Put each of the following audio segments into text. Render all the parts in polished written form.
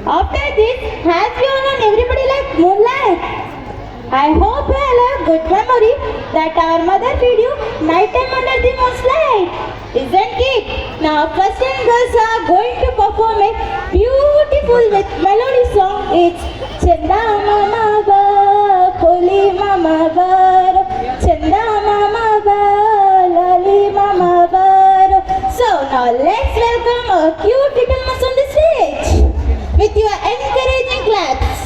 After this, has been on everybody like moonlight. I hope you all have good memory that our mother feed you night time under the moonlight. Isn't it? Now first time girls are going to perform a beautiful with melody song. It's Chanda Mama Ba, Koli Mama Ba, Chanda Mama Ba, Lali Mama Ba. So now let's welcome our cute little ones on the stage with your encouraging claps.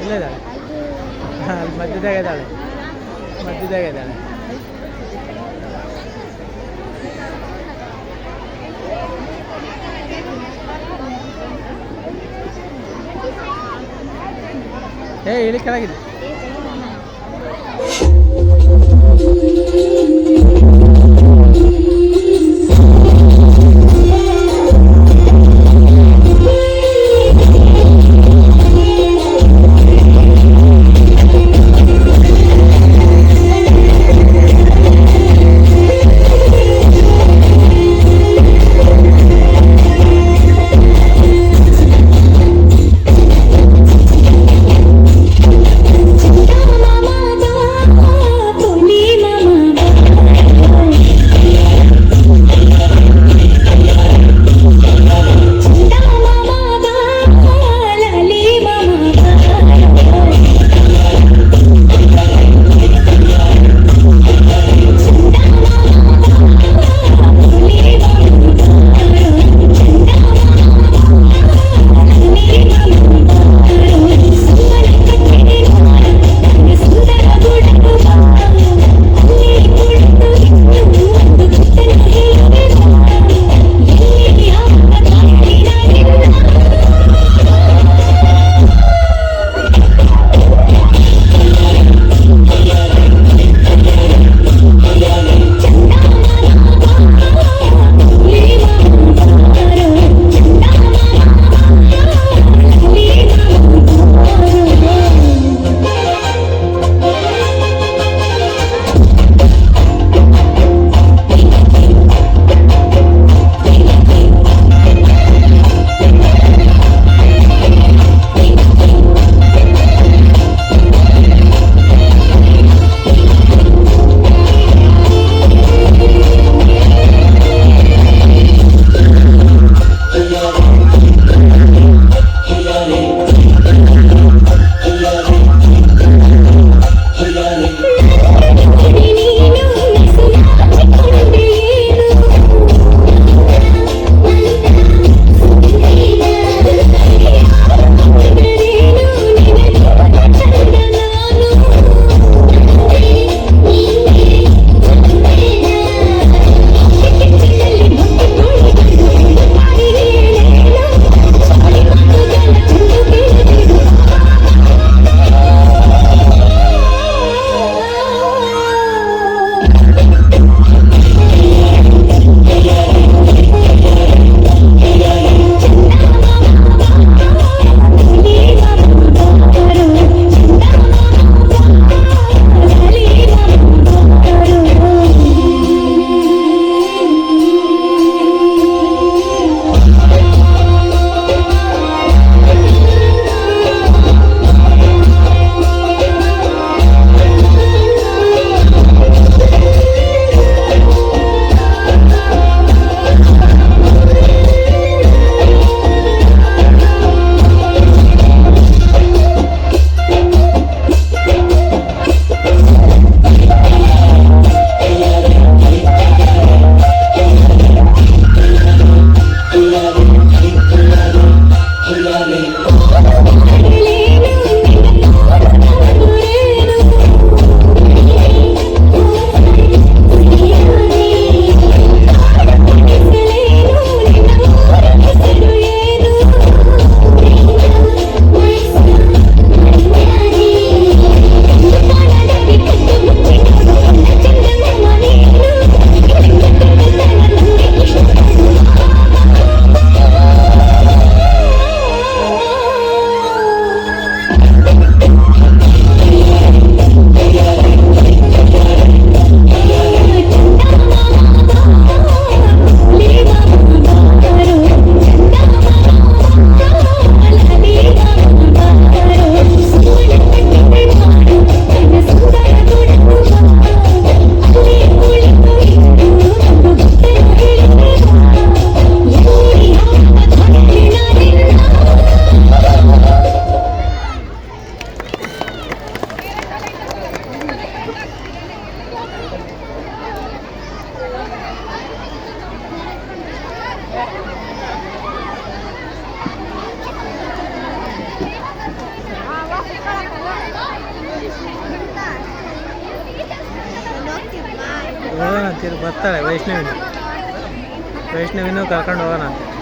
ಇಲ್ಲ ಇದ್ದಾಳೆ ಮಧ್ಯದಾಗ ಇದ್ದಾಳೆ ಮಧ್ಯದಾಗ ಇದ್ದಾಳೆ ಇಳಿ ಕೆಳಗಿದೆ ಬರ್ತಾಳೆ ವೈಷ್ಣವಿನೂ ಕರ್ಕೊಂಡು ಹೋಗೋಣ ಅಂತ